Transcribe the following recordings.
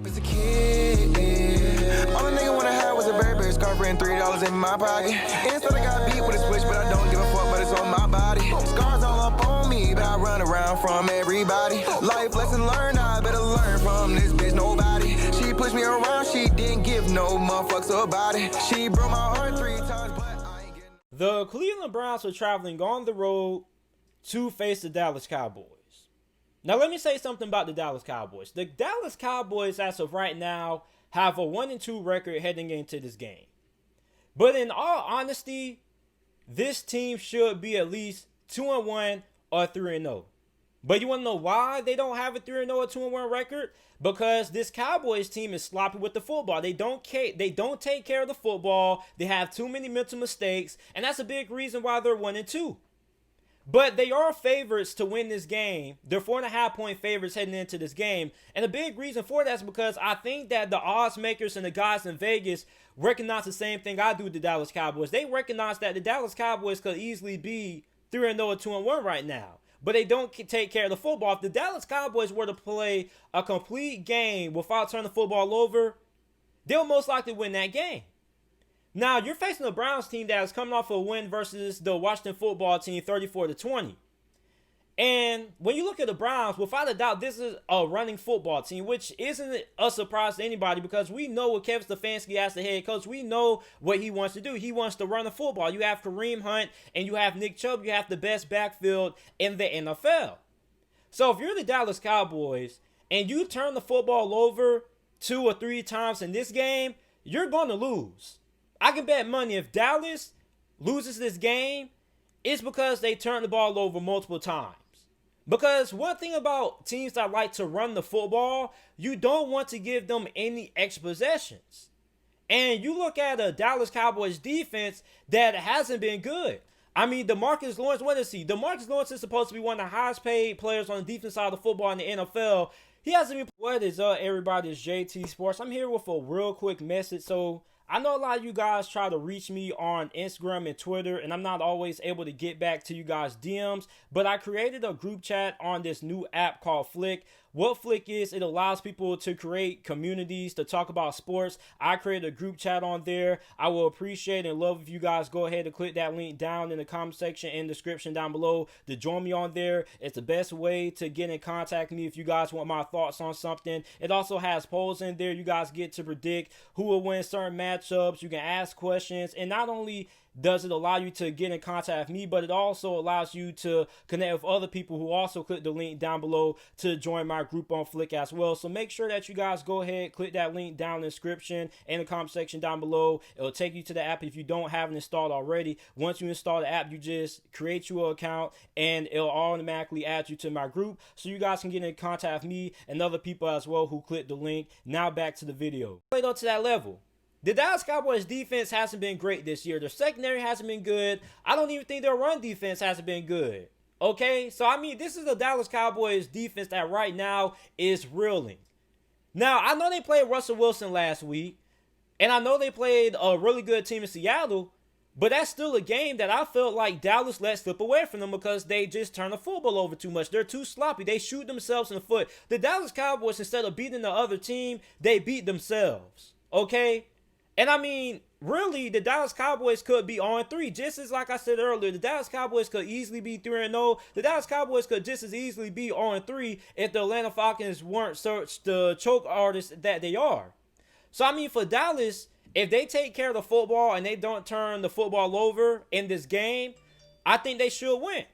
As a kid, all a nigga wanna have was a Burberry scarf and $3 in my pocket. Instead I got beat with a switch, but I don't give a fuck, but it's on my body. Scars all up on me, but I run around from everybody. Life lesson learned, I better learn from this bitch, nobody. She pushed me around, she didn't give no motherfucks about it. She broke my heart 3 times, but I ain't getting... The Cleveland Browns are traveling on the road to face the Dallas Cowboys. Now, let me say something about the Dallas Cowboys. The Dallas Cowboys, as of right now, have a 1-2 record heading into this game. But in all honesty, this team should be at least 2-1 or 3-0. But you want to know why they don't have a 3-0 or 2-1 record? Because this Cowboys team is sloppy with the football. They don't take care of the football. They have too many mental mistakes, and that's a big reason why they're 1-2. But they are favorites to win this game. They're 4.5-point favorites heading into this game. And a big reason for that is because I think that the odds makers and the guys in Vegas recognize the same thing I do with the Dallas Cowboys. They recognize that the Dallas Cowboys could easily be 3-0 or 2-1 right now. But they don't take care of the football. If the Dallas Cowboys were to play a complete game without turning the football over, they'll most likely win that game. Now, you're facing a Browns team that is coming off a win versus the Washington football team 34-20. And when you look at the Browns, without a doubt, this is a running football team, which isn't a surprise to anybody because we know what Kevin Stefanski as the head coach. We know what he wants to do. He wants to run the football. You have Kareem Hunt and you have Nick Chubb. You have the best backfield in the NFL. So if you're the Dallas Cowboys and you turn the football over 2 or 3 times in this game, you're going to lose. I can bet money if Dallas loses this game, it's because they turned the ball over multiple times. Because one thing about teams that like to run the football, you don't want to give them any extra possessions. And you look at a Dallas Cowboys defense that hasn't been good. I mean, DeMarcus Lawrence, what is he? DeMarcus Lawrence is supposed to be one of the highest paid players on the defense side of the football in the NFL. He hasn't been... What is up, everybody? It's JT Sports. I'm here with a real quick message. So I know a lot of you guys try to reach me on Instagram and Twitter, and I'm not always able to get back to you guys' DMs, but I created a group chat on this new app called Flick. What Flick is, it allows people to create communities to talk about sports. I created a group chat on there. I will appreciate and love if you guys go ahead and click that link down in the comment section and description down below to join me on there. It's the best way to get in contact with me if you guys want my thoughts on something. It also has polls in there. You guys get to predict who will win certain matchups. You can ask questions, and not only does it allow you to get in contact with me, but it also allows you to connect with other people who also click the link down below to join my group on Flick as well. So make sure that you guys go ahead, click that link down in the description and the comment section down below. It'll take you to the app if you don't have it installed already. Once you install the app, you just create your account and it'll automatically add you to my group so you guys can get in contact with me and other people as well who click the link. Now back to the video. Played up to that level. The Dallas Cowboys defense hasn't been great this year. Their secondary hasn't been good. I don't even think their run defense hasn't been good. Okay? So, I mean, this is the Dallas Cowboys defense that right now is reeling. Now, I know they played Russell Wilson last week, and I know they played a really good team in Seattle, but that's still a game that I felt like Dallas let slip away from them because they just turn the football over too much. They're too sloppy. They shoot themselves in the foot. The Dallas Cowboys, instead of beating the other team, they beat themselves. Okay? And I mean, really, the Dallas Cowboys could be on 3. Just as like I said earlier, the Dallas Cowboys could easily be 3-0. The Dallas Cowboys could just as easily be on 3 if the Atlanta Falcons weren't such the choke artists that they are. So, I mean, for Dallas, if they take care of the football and they don't turn the football over in this game, I think they should win.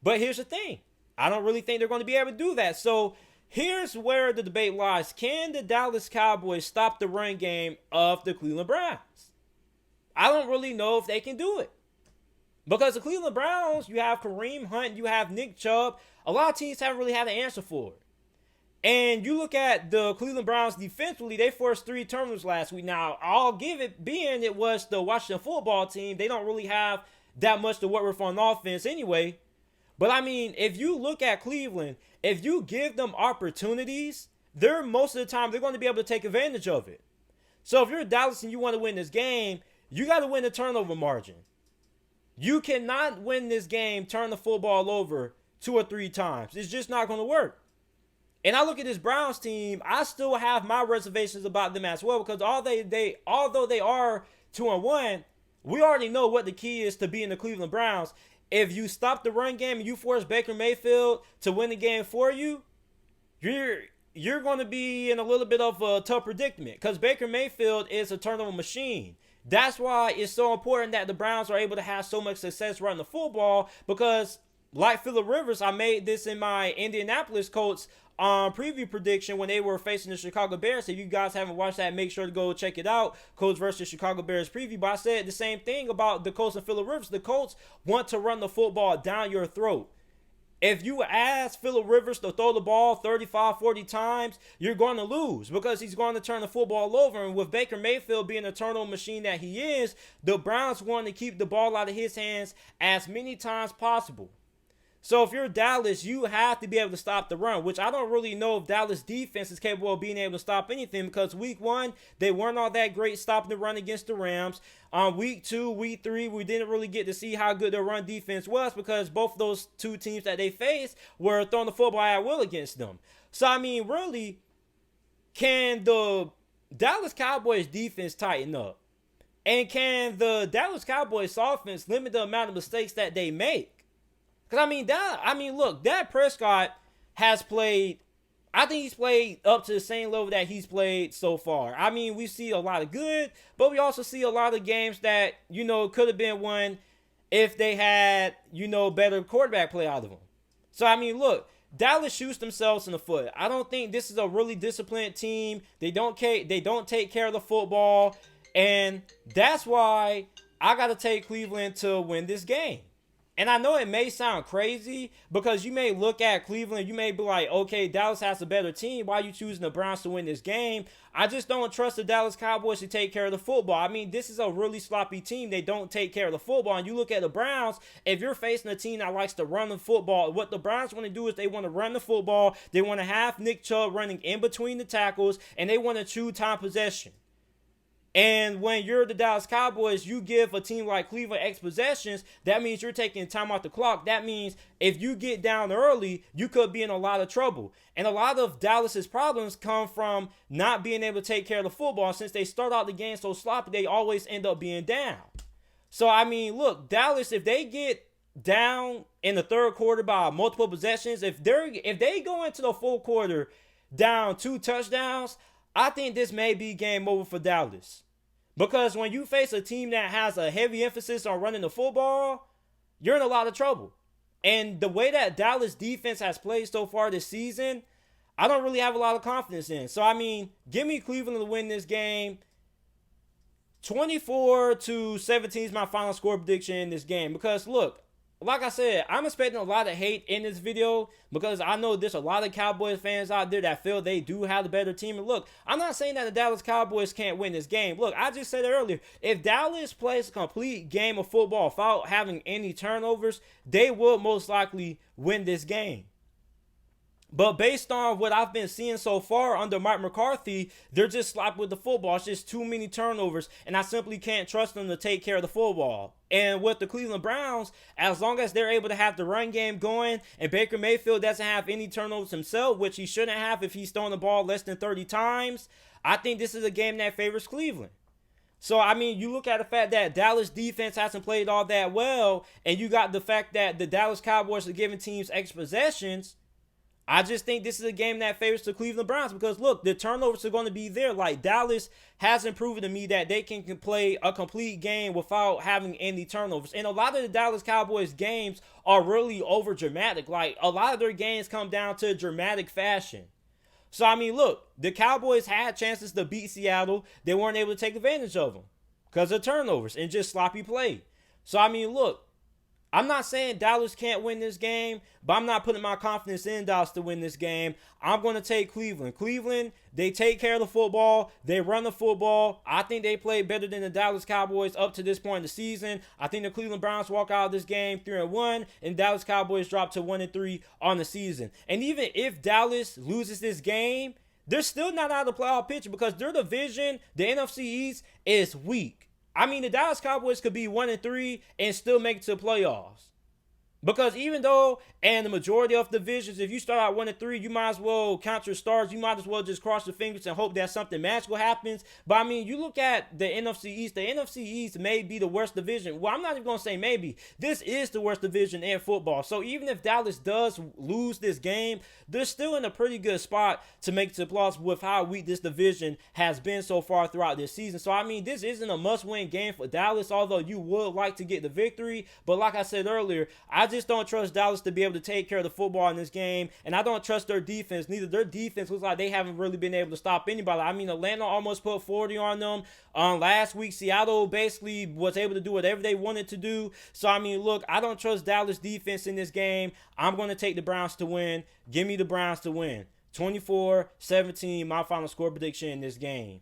But here's the thing. I don't really think they're going to be able to do that. So, here's where the debate lies. Can the Dallas Cowboys stop the run game of the Cleveland Browns? I don't really know if they can do it. Because the Cleveland Browns, you have Kareem Hunt, you have Nick Chubb. A lot of teams haven't really had an answer for it. And you look at the Cleveland Browns defensively, they forced 3 turnovers last week. Now, I'll give it, being it was the Washington football team, they don't really have that much to work with on offense anyway. But I mean, if you look at Cleveland, if you give them opportunities, they're most of the time, they're going to be able to take advantage of it. So if you're Dallas and you want to win this game, you got to win the turnover margin. You cannot win this game, turn the football over 2 or 3 times. It's just not going to work. And I look at this Browns team, I still have my reservations about them as well, because although they are 2-1, we already know what the key is to being the Cleveland Browns. If you stop the run game and you force Baker Mayfield to win the game for you, you're going to be in a little bit of a tough predicament, because Baker Mayfield is a turnover machine. That's why it's so important that the Browns are able to have so much success running the football, because like Phillip Rivers, I made this in my Indianapolis Colts preview prediction when they were facing the Chicago Bears. If you guys haven't watched that, make sure to go check it out. Colts versus Chicago Bears preview. But I said the same thing about the Colts and Phillip Rivers. The Colts want to run the football down your throat. If you ask Phillip Rivers to throw the ball 35, 40 times, you're going to lose, because he's going to turn the football over. And with Baker Mayfield being a turnover machine that he is, the Browns want to keep the ball out of his hands as many times possible. So if you're Dallas, you have to be able to stop the run, which I don't really know if Dallas defense is capable of being able to stop anything, because week 1, they weren't all that great stopping the run against the Rams. Week 2, week 3, we didn't really get to see how good their run defense was, because both of those two teams that they faced were throwing the football at will against them. So, I mean, really, can the Dallas Cowboys defense tighten up? And can the Dallas Cowboys offense limit the amount of mistakes that they make? Because, look, Dak Prescott has played, I think he's played up to the same level that he's played so far. I mean, we see a lot of good, but we also see a lot of games that, could have been won if they had, better quarterback play out of them. So, I mean, look, Dallas shoots themselves in the foot. I don't think this is a really disciplined team. They don't take care of the football, and that's why I got to take Cleveland to win this game. And I know it may sound crazy, because you may look at Cleveland, you may be like, okay, Dallas has a better team. Why are you choosing the Browns to win this game? I just don't trust the Dallas Cowboys to take care of the football. I mean, this is a really sloppy team. They don't take care of the football. And you look at the Browns, if you're facing a team that likes to run the football, what the Browns want to do is they want to run the football. They want to have Nick Chubb running in between the tackles, and they want to chew time possession. And when you're the Dallas Cowboys, you give a team like Cleveland X possessions. That means you're taking time off the clock. That means if you get down early, you could be in a lot of trouble. And a lot of Dallas's problems come from not being able to take care of the football. Since they start out the game so sloppy, they always end up being down. So, I mean, look, Dallas, if they get down in the third quarter by multiple possessions, if they go into the full quarter down 2 touchdowns, I think this may be game over for Dallas. Because when you face a team that has a heavy emphasis on running the football, you're in a lot of trouble. And the way that Dallas defense has played so far this season, I don't really have a lot of confidence in. So, I mean, give me Cleveland to win this game. 24-17 is my final score prediction in this game. Because, look, like I said, I'm expecting a lot of hate in this video, because I know there's a lot of Cowboys fans out there that feel they do have the better team. And look, I'm not saying that the Dallas Cowboys can't win this game. Look, I just said earlier, if Dallas plays a complete game of football without having any turnovers, they will most likely win this game. But based on what I've been seeing so far under Mike McCarthy, they're just sloppy with the football. It's just too many turnovers, and I simply can't trust them to take care of the football. And with the Cleveland Browns, as long as they're able to have the run game going, and Baker Mayfield doesn't have any turnovers himself, which he shouldn't have if he's throwing the ball less than 30 times, I think this is a game that favors Cleveland. So, I mean, you look at the fact that Dallas defense hasn't played all that well, and you got the fact that the Dallas Cowboys are giving teams extra possessions. I just think this is a game that favors the Cleveland Browns, because, look, the turnovers are going to be there. Like, Dallas hasn't proven to me that they can play a complete game without having any turnovers. And a lot of the Dallas Cowboys games are really over dramatic. Like, a lot of their games come down to dramatic fashion. So, I mean, look, the Cowboys had chances to beat Seattle. They weren't able to take advantage of them because of turnovers and just sloppy play. So, I mean, look, I'm not saying Dallas can't win this game, but I'm not putting my confidence in Dallas to win this game. I'm going to take Cleveland. Cleveland, they take care of the football. They run the football. I think they played better than the Dallas Cowboys up to this point in the season. I think the Cleveland Browns walk out of this game 3-1, and Dallas Cowboys drop to 1-3 on the season. And even if Dallas loses this game, they're still not out of the playoff picture, because their division, the NFC East, is weak. I mean, the Dallas Cowboys could be 1-3 and still make it to the playoffs. Because even though, and the majority of divisions, if you start out 1-3, you might as well count your stars. You might as well just cross your fingers and hope that something magical happens. But I mean, you look at the NFC East. The NFC East may be the worst division. Well, I'm not even going to say maybe. This is the worst division in football. So even if Dallas does lose this game, they're still in a pretty good spot to make it to the playoffs with how weak this division has been so far throughout this season. So I mean, this isn't a must-win game for Dallas, although you would like to get the victory. But like I said earlier, I just don't trust Dallas to be able to take care of the football in this game, and I don't trust their defense. Neither their defense looks like they haven't really been able to stop anybody. I mean, Atlanta almost put 40 on them. Last week, Seattle basically was able to do whatever they wanted to do. So, I mean, look, I don't trust Dallas defense in this game. I'm going to take the Browns to win. Give me the Browns to win. 24-17, my final score prediction in this game.